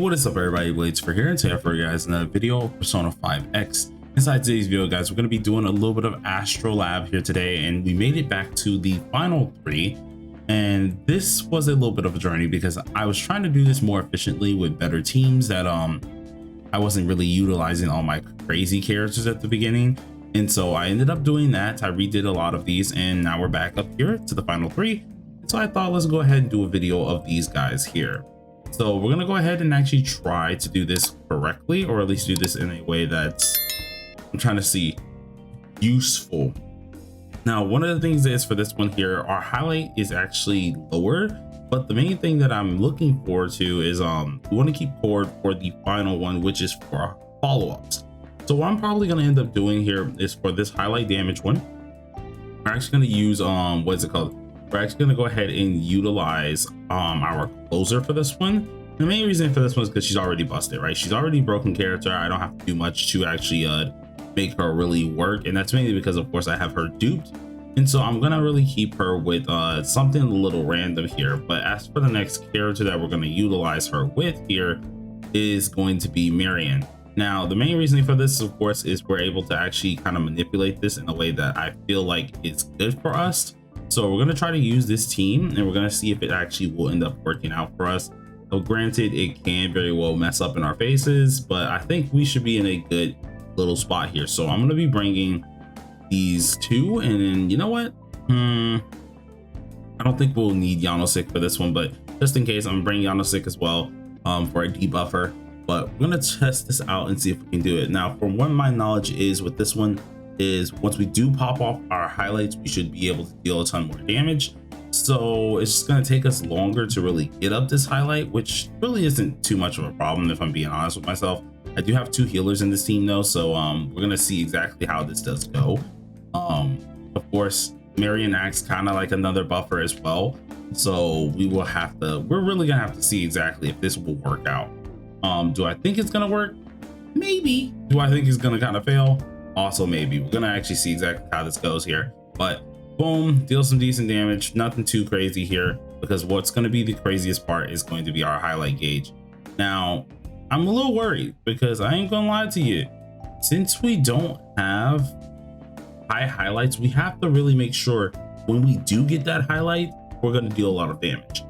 What is up, everybody? Blades for here, and today for you guys another video of Persona 5X. Inside today's video, guys, we're going to be doing a little bit of Astrolab here today, and we made it back to the final 3. And this was a little bit of a journey because I was trying to do this more efficiently with better teams that I wasn't really utilizing all my crazy characters at the beginning. And so I ended up doing that. I redid a lot of these, and now we're back up here to the final 3. So I thought, let's go ahead and do a video of these guys here. So we're gonna go ahead and actually try to do this correctly, or at least do this in a way that's, I'm trying to see, useful. Now, one of the things is for this one here, our highlight is actually lower, but the main thing that I'm looking forward to is we want to keep forward for the final one, which is for follow-ups. So what I'm probably going to end up doing here is for this highlight damage one, we're actually going to use what's it called? We're actually going to go ahead and utilize our closer for this one. The main reason for this one is because she's already busted, right? She's already a broken character. I don't have to do much to actually make her really work, and that's mainly because, of course, I have her duped. And so I'm gonna really keep her with something a little random here. But as for the next character that we're going to utilize her with here is going to be Marion. Now, the main reason for this, of course, is we're able to actually kind of manipulate this in a way that I feel like is good for us. So we're going to try to use this team, and we're going to see if it actually will end up working out for us. So granted, it can very well mess up in our faces, but I think we should be in a good little spot here. So I'm going to be bringing these two, and then you know what? I don't think we'll need Yanosik for this one, but just in case, I'm bringing Yanosik as well for a debuffer. But we're going to test this out and see if we can do it. Now, from what my knowledge is with this one, is once we do pop off our highlights, we should be able to deal a ton more damage. So it's just going to take us longer to really get up this highlight, which really isn't too much of a problem if I'm being honest with myself. I do have 2 healers in this team though, so we're going to see exactly how this does go. Of course, Marion acts kind of like another buffer as well, so we're really gonna have to see exactly if this will work out. Do I think it's gonna work? Maybe. Do I think it's gonna kind of fail? Also maybe. We're gonna actually see exactly how this goes here. But boom, deal some decent damage, nothing too crazy here, because what's going to be the craziest part is going to be our highlight gauge. Now, I'm a little worried because I ain't gonna lie to you, since we don't have high highlights, we have to really make sure when we do get that highlight, we're going to deal a lot of damage.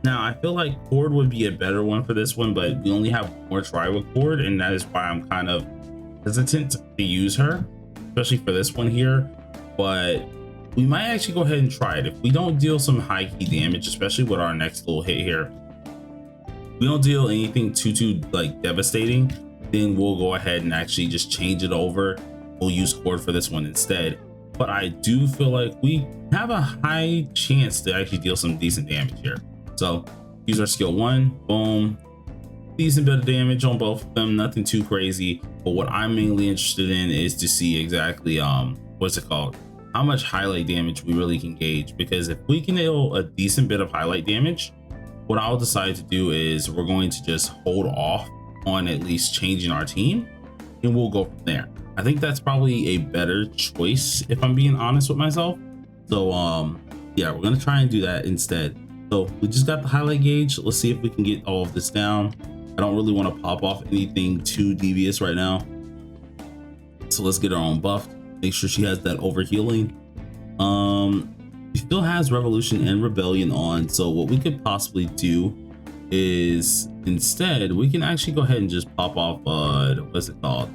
Now, I feel like Cord would be a better one for this one, but we only have one more try with Cord, and that is why I'm kind of hesitant to use her, especially for this one here. But we might actually go ahead and try it. If we don't deal some high key damage, especially with our next little hit here, we don't deal anything too like devastating, then we'll go ahead and actually just change it over. We'll use Cord for this one instead. But I do feel like we have a high chance to actually deal some decent damage here. So use our skill 1, boom, decent bit of damage on both of them, nothing too crazy. But what I'm mainly interested in is to see exactly what's it called, how much highlight damage we really can gauge. Because if we can deal a decent bit of highlight damage, what I'll decide to do is we're going to just hold off on at least changing our team, and we'll go from there. I think that's probably a better choice if I'm being honest with myself. So yeah, we're gonna try and do that instead. So we just got the highlight gauge. Let's see if we can get all of this down. I don't really want to pop off anything too devious right now, so let's get her on buffed. Make sure she has that overhealing. She still has Revolution and Rebellion on, so what we could possibly do is instead we can actually go ahead and just pop off what's it called,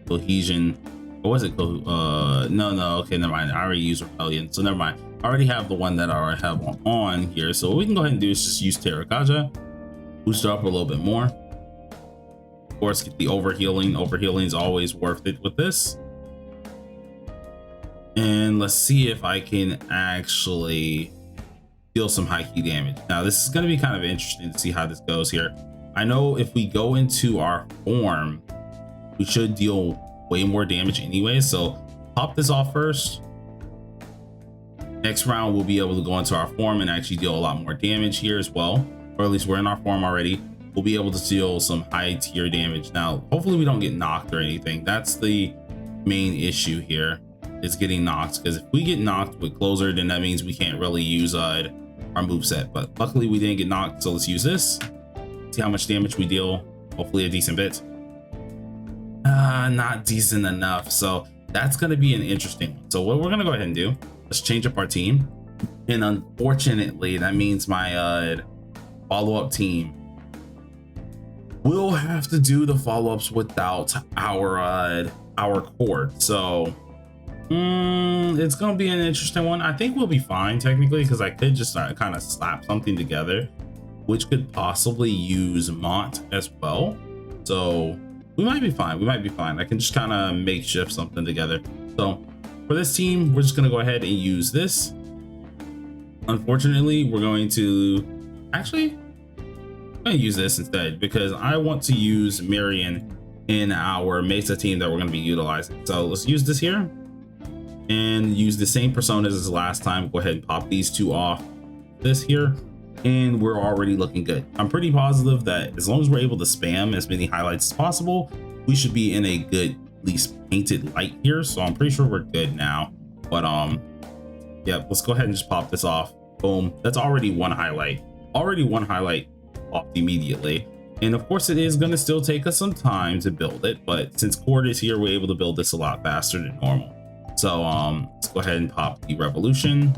Cohesion, or was it no, okay, never mind. I already used Rebellion, so never mind. I already have the one that I already have on here. So what we can go ahead and do is just use Terrakaja, boost her up a little bit more. Of course, get the overhealing. Overhealing is always worth it with this. And let's see if I can actually deal some high key damage. Now, this is going to be kind of interesting to see how this goes here. I know if we go into our form, we should deal way more damage anyway, so pop this off first. Next round we'll be able to go into our form and actually deal a lot more damage here as well, or at least we're in our form already. We'll be able to deal some high tier damage. Now hopefully we don't get knocked or anything. That's the main issue here, is getting knocked, because if we get knocked with closer, then that means we can't really use our moveset. But luckily we didn't get knocked, so let's use this. See how much damage we deal. Hopefully a decent bit. Not decent enough. So that's going to be an interesting one. So what we're going to go ahead and do, let's change up our team. And unfortunately, that means my follow-up team will have to do the follow-ups without our cord. So it's going to be an interesting one. I think we'll be fine technically, because I could just kind of slap something together, which could possibly use Mont as well. So we might be fine. We might be fine. I can just kind of makeshift something together. So for this team, we're just going to go ahead and use this. Unfortunately, we're going to actually, I'm going to use this instead, because I want to use Marion in our Mesa team that we're going to be utilizing. So let's use this here and use the same personas as last time. Go ahead and pop these two off this here, and we're already looking good. I'm pretty positive that as long as we're able to spam as many highlights as possible, we should be in a good, at least painted light here. So I'm pretty sure we're good now. But yeah, let's go ahead and just pop this off. Boom. That's already one highlight. Already one highlight popped immediately. And of course, it is going to still take us some time to build it, but since Cord is here, we're able to build this a lot faster than normal. So let's go ahead and pop the Revolution.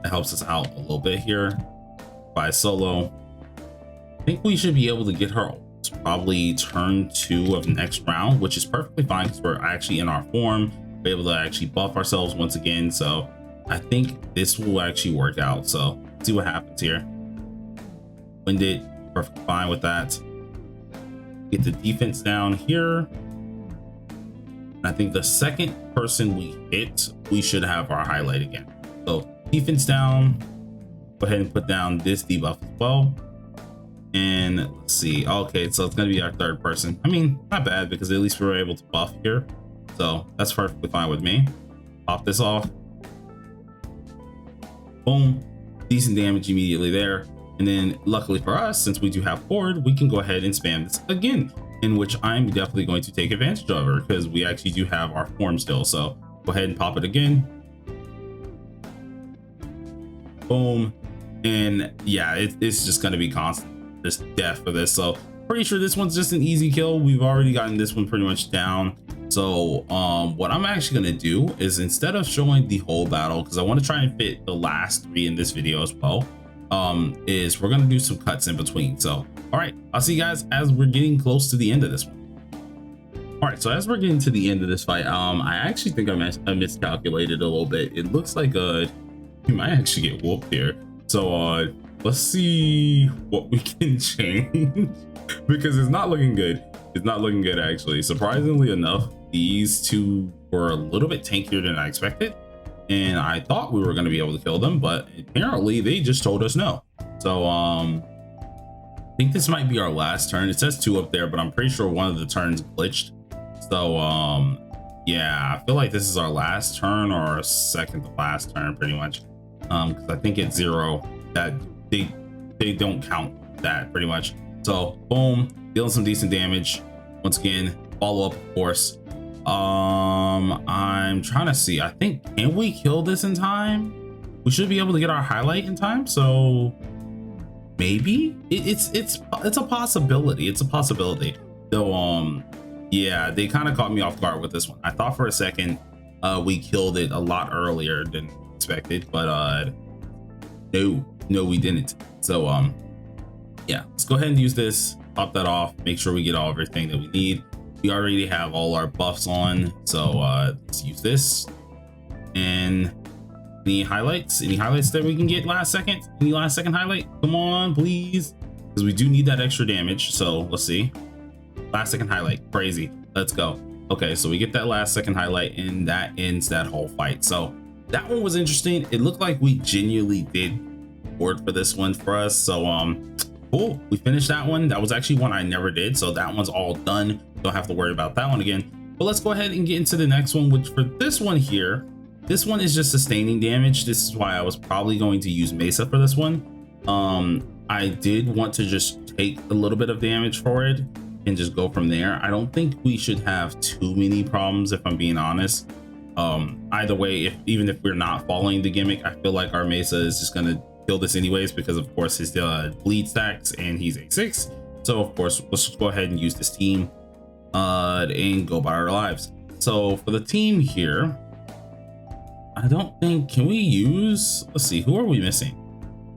That helps us out a little bit here. By solo, I think we should be able to get her probably turn 2 of next round, which is perfectly fine because we're actually in our form. We're able to actually buff ourselves once again. So I think this will actually work out. So let's see what happens here. Winded, perfectly fine with that. Get the defense down here. I think the second person we hit, we should have our highlight again. So defense down. Go ahead and put down this debuff as well. And let's see. Okay, so it's gonna be our third person. I mean, not bad, because at least we were able to buff here. So that's perfectly fine with me. Pop this off. Boom. Decent damage immediately there. And then luckily for us, since we do have Cord, we can go ahead and spam this again, in which I'm definitely going to take advantage of her, because we actually do have our form still. So go ahead and pop it again. Boom. And yeah, it's just going to be constant, just death for this. So pretty sure this one's just an easy kill. We've already gotten this one pretty much down. So what I'm actually going to do is, instead of showing the whole battle, because I want to try and fit the last 3 in this video as well, is we're going to do some cuts in between. So all right, I'll see you guys as we're getting close to the end of this one. All right, so as we're getting to the end of this fight, I actually think I miscalculated a little bit. It looks like we might actually get whooped here. So let's see what we can change, because it's not looking good. It's not looking good, actually. Surprisingly enough, these two were a little bit tankier than I expected, and I thought we were going to be able to kill them, but apparently they just told us no. So I think this might be our last turn. It says 2 up there, but I'm pretty sure one of the turns glitched. So yeah, I feel like this is our last turn, or our second to last turn, pretty much, because I think it's 0. That they don't count that, pretty much. So boom, dealing some decent damage once again. Follow up, of course. I'm trying to see, I think, can we kill this in time? We should be able to get our highlight in time. So maybe it's a possibility. It's a possibility. So yeah, they kind of caught me off guard with this one. I thought for a second we killed it a lot earlier than expected, but no, we didn't. So yeah, let's go ahead and use this, pop that off, make sure we get everything that we need. We already have all our buffs on, so let's use this. And any highlights that we can get last second? Any last second highlight? Come on, please, because we do need that extra damage. So let's see. Last second highlight. Crazy. Let's go. Okay, so we get that last second highlight, and that ends that whole fight. So that one was interesting. It looked like we genuinely did board for this one for us. So cool, we finished that one. That was actually one I never did, so that one's all done. Don't have to worry about that one again. But let's go ahead and get into the next one, which for this one here, this one is just sustaining damage. This is why I was probably going to use Mesa for this one. I did want to just take a little bit of damage for it and just go from there. I don't think we should have too many problems, if I'm being honest. Either way, even if we're not following the gimmick, I feel like our Mesa is just gonna kill this anyways because of course his bleed stacks and he's a 6. So of course let's just go ahead and use this team and go by our lives. So for the team here, I don't think, can we use, let's see, who are we missing?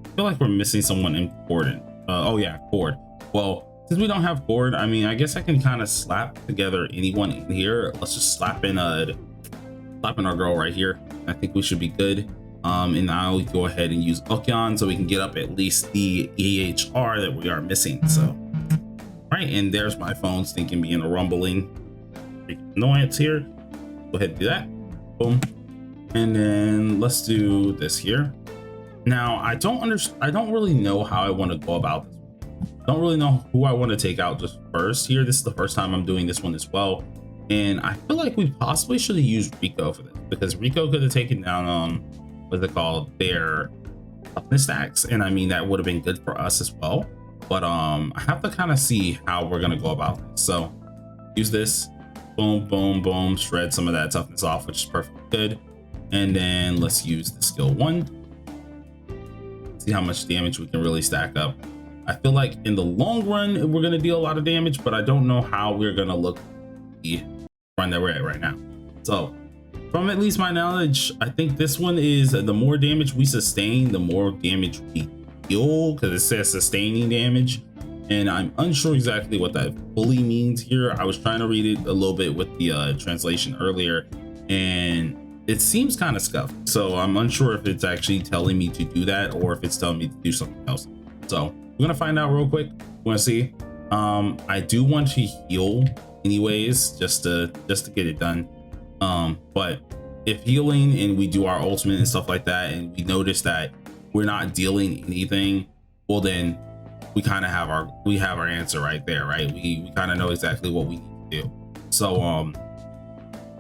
I feel like we're missing someone important. Oh yeah, Cord. Well, since we don't have Cord, I mean, I guess I can kind of slap together anyone in here. Let's just slap in our girl right here. I think we should be good. And I'll go ahead and use Okyan so we can get up at least the EHR that we are missing. So, right, and there's my phone stinking being a rumbling annoyance here. Go ahead and do that. Boom. And then let's do this here. Now, I don't really know how I want to go about this. Don't really know who I want to take out just first here. This is the first time I'm doing this one as well. And I feel like we possibly should have used Rico for this because Rico could have taken down what's it called, their toughness stacks, and I mean that would have been good for us as well. But I have to kind of see how we're gonna go about this. So use this, boom, boom, boom, shred some of that toughness off, which is perfectly good. And then let's use the skill 1. See how much damage we can really stack up. I feel like in the long run we're gonna deal a lot of damage, but I don't know how we're gonna look the run that we're at right now. So from at least my knowledge, I think this one is the more damage we sustain, the more damage we deal, because it says sustaining damage. And I'm unsure exactly what that fully means here. I was trying to read it a little bit with the translation earlier, and it seems kind of scuffed. So I'm unsure if it's actually telling me to do that or if it's telling me to do something else. So we're gonna find out real quick. We're gonna see. I do want to heal anyways, just to get it done. But if healing and we do our ultimate and stuff like that, and we notice that we're not dealing anything, well then we kind of have our answer right there, right? We kind of know exactly what we need to do. So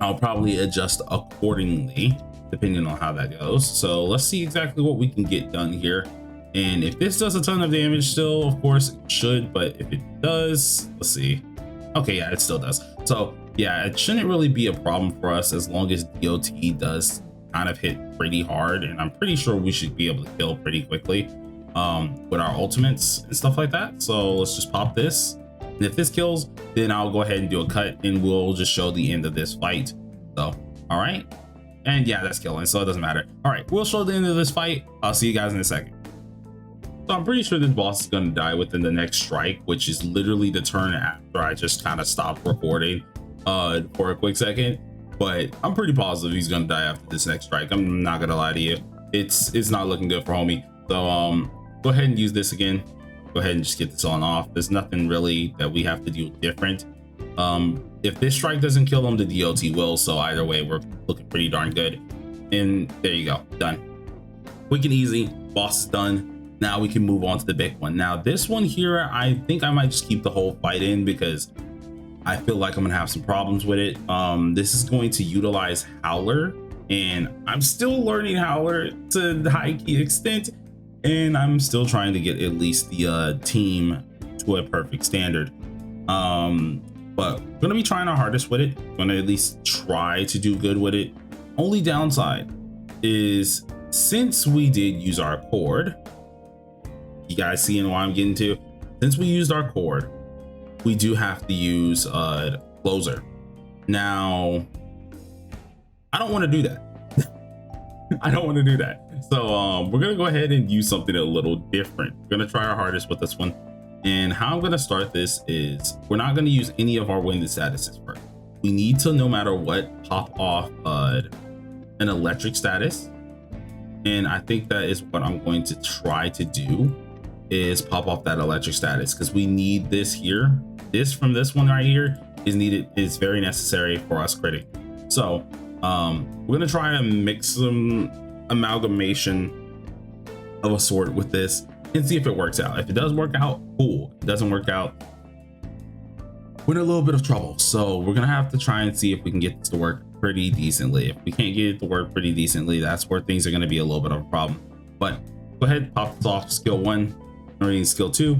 I'll probably adjust accordingly depending on how that goes. So let's see exactly what we can get done here. And if this does a ton of damage still, of course it should, but if it does, let's see. Okay, yeah, it still does. So yeah, it shouldn't really be a problem for us as long as DOT does kind of hit pretty hard, and I'm pretty sure we should be able to kill pretty quickly with our ultimates and stuff like that. So let's just pop this, and if this kills, then I'll go ahead and do a cut and we'll just show the end of this fight. So all right, and yeah, that's killing, so it doesn't matter. All right, we'll show the end of this fight. I'll see you guys in a second. So I'm pretty sure this boss is going to die within the next strike, which is literally the turn after I just kind of stopped recording for a quick second. But I'm pretty positive he's going to die after this next strike. I'm not going to lie to you. It's not looking good for homie. So go ahead and use this again. Go ahead and just get this on off. There's nothing really that we have to do different. If this strike doesn't kill him, the DOT will. So either way, we're looking pretty darn good. And there you go. Done. Quick and easy. Boss is done. Now we can move on to the big one. Now this one here, I think I might just keep the whole fight in because I feel like I'm gonna have some problems with it. This is going to utilize Howler, and I'm still learning Howler to the high key extent, and I'm still trying to get at least the team to a perfect standard. But we're gonna be trying our hardest with it. We're gonna at least try to do good with it. Only downside is since we did use our cord, you guys seeing what I'm getting to? Since we used our cord, we do have to use closer. Now, I don't want to do that. I don't want to do that. So we're gonna go ahead and use something a little different. We're gonna try our hardest with this one. And how I'm gonna start this is we're not gonna use any of our winded statuses first. We need to, no matter what, pop off an electric status. And I think that is what I'm going to try to do, is pop off that electric status, because we need this here. This from this one right here is needed, is very necessary for us critting. So we're gonna try and mix some amalgamation of a sort with this and see if it works out. If it does work out, cool. If it doesn't work out, we're in a little bit of trouble. So we're gonna have to try and see if we can get this to work pretty decently. If we can't get it to work pretty decently, that's where things are gonna be a little bit of a problem. But go ahead, pop this off skill 1, or skill 2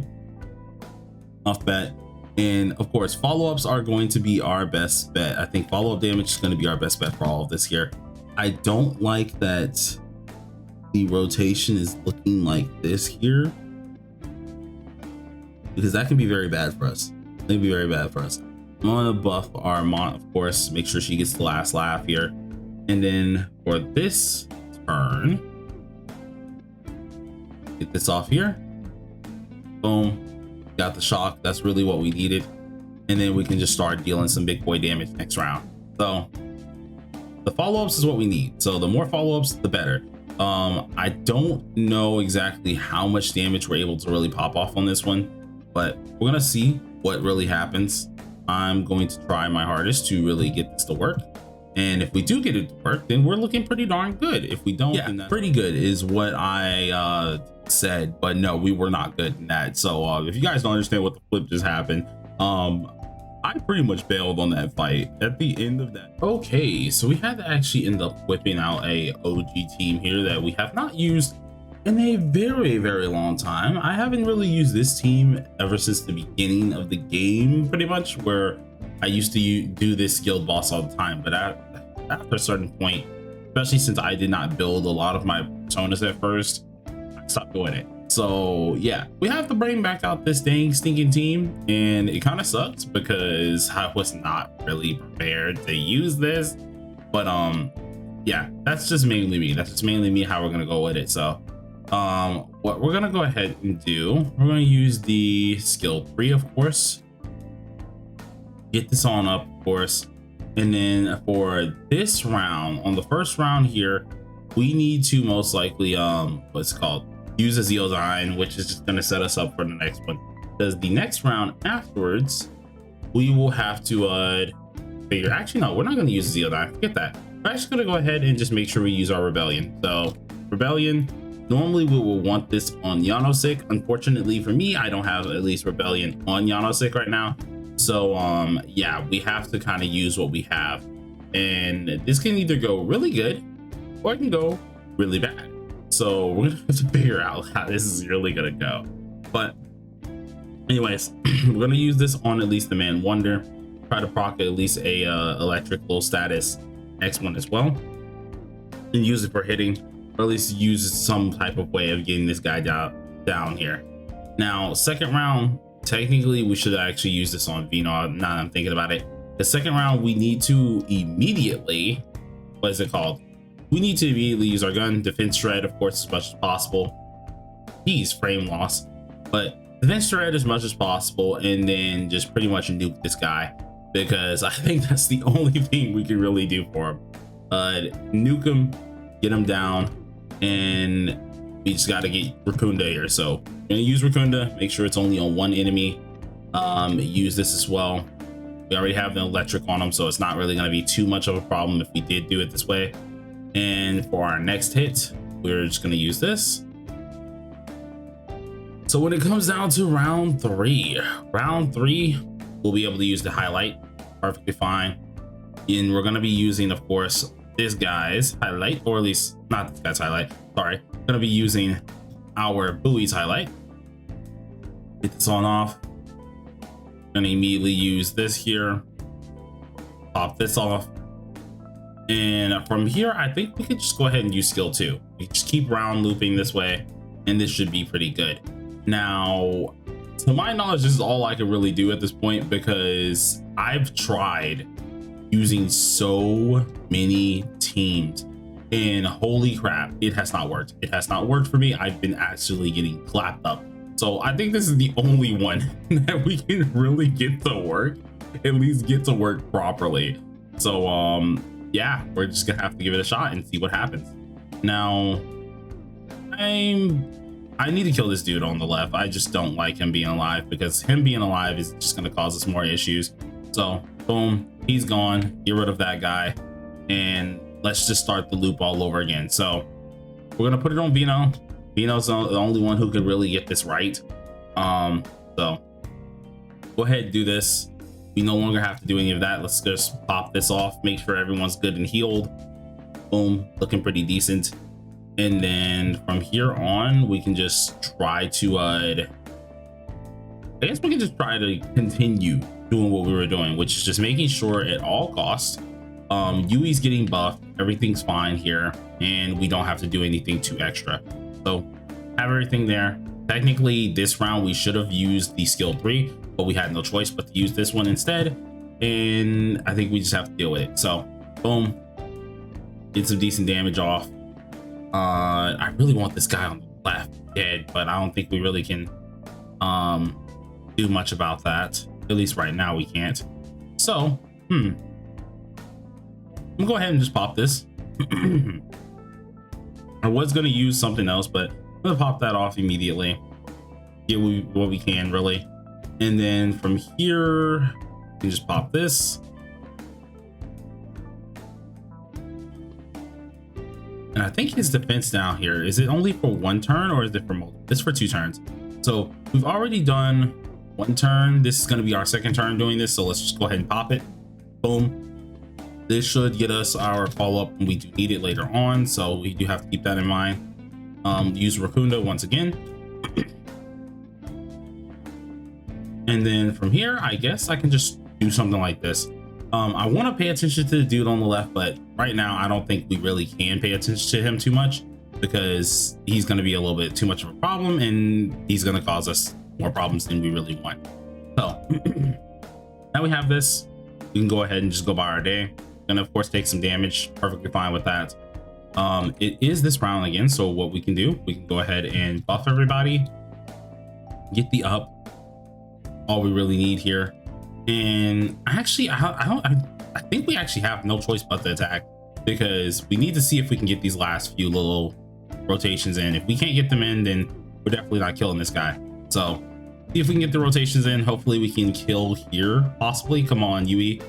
off bat. And of course, follow-ups are going to be our best bet. I think follow-up damage is going to be our best bet for all of this here. I don't like that the rotation is looking like this here, because that can be very bad for us. It can be very bad for us. I'm gonna buff our Mont, of course, make sure she gets the last laugh here. And then for this turn, get this off here. Boom, got the shock. That's really what we needed. And then we can just start dealing some big boy damage next round. So the follow-ups is what we need. So the more follow-ups, the better. I don't know exactly how much damage we're able to really pop off on this one, but we're gonna see what really happens. I'm going to try my hardest to really get this to work. And if we do get it to work, then we're looking pretty darn good. If we don't, then that's pretty good is what I said, but no, we were not good in that. So if you guys don't understand what the flip just happened, I pretty much bailed on that fight at the end of that. Okay, so we had to actually end up whipping out a OG team here that we have not used in a very long time. I haven't really used this team ever since the beginning of the game, pretty much, where I used to do this guild boss all the time. But after a certain point, especially since I did not build a lot of my personas at first, I stopped doing it. So yeah, we have to bring back out this dang stinking team, and it kind of sucks because I was not really prepared to use this. But yeah, that's just mainly me. That's just mainly me how we're gonna go with it. So what we're gonna go ahead and do, we're gonna use the skill 3, of course. Get this on up, of course. And then for this round, on the first round here, we need to most likely what's it called, use a Zeal Design, which is just going to set us up for the next one, because the next round afterwards we will have to figure, actually no, we're not going to use a Zeal Design, forget that. We're actually going to go ahead and just make sure we use our Rebellion. So Rebellion, normally we will want this on Yanosik. Unfortunately for me, I don't have at least Rebellion on Yanosik right now. So yeah, we have to kind of use what we have, and this can either go really good or it can go really bad. So we're gonna have to figure out how this is really gonna go. But anyways, we're gonna use this on at least the Man Wonder, try to proc at least a electric low status X1 as well, and use it for hitting, or at least use some type of way of getting this guy down here. Now second round, technically we should actually use this on Vino. Now that I'm thinking about it, the second round we need to immediately, what is it called, we need to immediately use our gun, defense shred, of course, as much as possible. He's frame loss, but defense shred as much as possible, and then just pretty much nuke this guy, because I think that's the only thing we can really do for him. Nuke him, get him down, and we just got to get Racunda here. So we're gonna use Racunda, make sure it's only on one enemy. Use this as well. We already have the electric on him, so it's not really going to be too much of a problem if we did do it this way. And for our next hit, we're just going to use this. So when it comes down to round three, we'll be able to use the highlight perfectly fine. And we're going to be using, of course, this guy's highlight, or at least not this guy's highlight. Sorry, going to be using our buoy's highlight. Get this on off. Going to immediately use this here. Pop this off. And from here, I think we could just go ahead and use skill 2. We just keep round looping this way, and this should be pretty good. Now, to my knowledge, this is all I can really do at this point, because I've tried using so many teams, and holy crap, it has not worked. It has not worked for me. I've been actually getting clapped up. So I think this is the only one that we can really get to work, at least get to work properly. So yeah, we're just gonna have to give it a shot and see what happens. Now, I need to kill this dude on the left. I just don't like him being alive, because him being alive is just gonna cause us more issues. So boom, he's gone. Get rid of that guy, and let's just start the loop all over again. So we're gonna put it on Vino. Vino's the only one who could really get this right. So go ahead and do this. We no longer have to do any of that. Let's just pop this off, make sure everyone's good and healed. Boom, looking pretty decent. And then from here on, we can just try to I guess we can just try to continue doing what we were doing, which is just making sure at all costs Yui's getting buffed, everything's fine here, and we don't have to do anything too extra. So have everything there. Technically this round we should have used the skill 3, but we had no choice but to use this one instead, and I think we just have to deal with it. So boom, get some decent damage off. I really want this guy on the left dead, but I don't think we really can do much about that. At least right now we can't. So I'm gonna go ahead and just pop this. I was gonna use something else, but I'm gonna pop that off immediately. Get what we can really, and then from here we can just pop this. And I think his defense down here, is it only for 1 turn or is it for multiple? It's for 2 turns. So we've already done 1 turn. This is going to be our 2nd turn doing this. So let's just go ahead and pop it. Boom. This should get us our follow-up when we do need it later on. So we do have to keep that in mind. Use Rakunda once again. And then from here, I guess I can just do something like this. I want to pay attention to the dude on the left, but right now I don't think we really can pay attention to him too much, because he's going to be a little bit too much of a problem and he's going to cause us more problems than we really want. So now we have this, we can go ahead and just go by our day. Gonna of course take some damage, perfectly fine with that. It is this round again, so what we can do, we can go ahead and buff everybody, get the up, all we really need here. And actually I think we actually have no choice but to attack, because we need to see if we can get these last few little rotations in. If we can't get them in, then we're definitely not killing this guy. So see if we can get the rotations in. Hopefully we can kill here, possibly. Come on, Yui,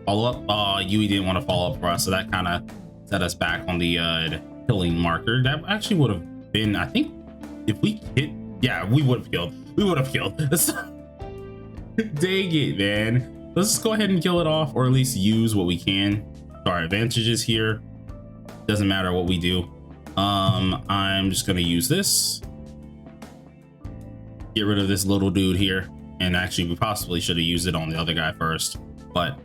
follow up. Yui didn't want to follow up for us, so that kind of set us back on the killing marker. That actually would have been, I think, if we hit, yeah, we would have killed. Dang it, man. Let's just go ahead and kill it off, or at least use what we can to our advantages here. Doesn't matter what we do. I'm just gonna use this, get rid of this little dude here. And actually we possibly should have used it on the other guy first, but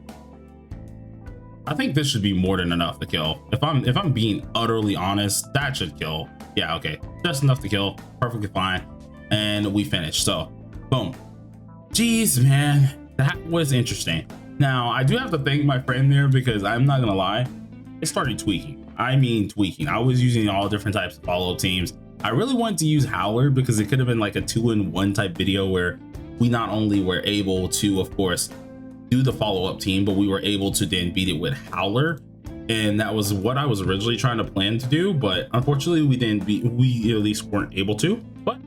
I think this should be more than enough to kill. If I'm being utterly honest, that should kill. Yeah, okay, just enough to kill, perfectly fine. And we finished. So boom. Jeez, man, that was interesting. Now I do have to thank my friend there, because I'm not gonna lie, it started tweaking. I mean tweaking. I was using all different types of follow-up teams. I really wanted to use Howler, because it could have been like a 2-in-1 type video where we not only were able to, of course, do the follow-up team, but we were able to then beat it with Howler. And that was what I was originally trying to plan to do, but unfortunately we at least weren't able to. But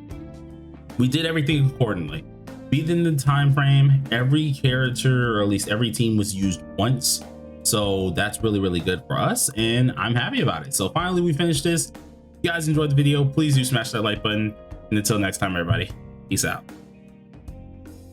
we did everything accordingly. Within the time frame, every character, or at least every team, was used once, so that's really good for us, and I'm happy about it. So finally we finished this. If you guys enjoyed the video, please do smash that like button, and until next time, everybody, peace out.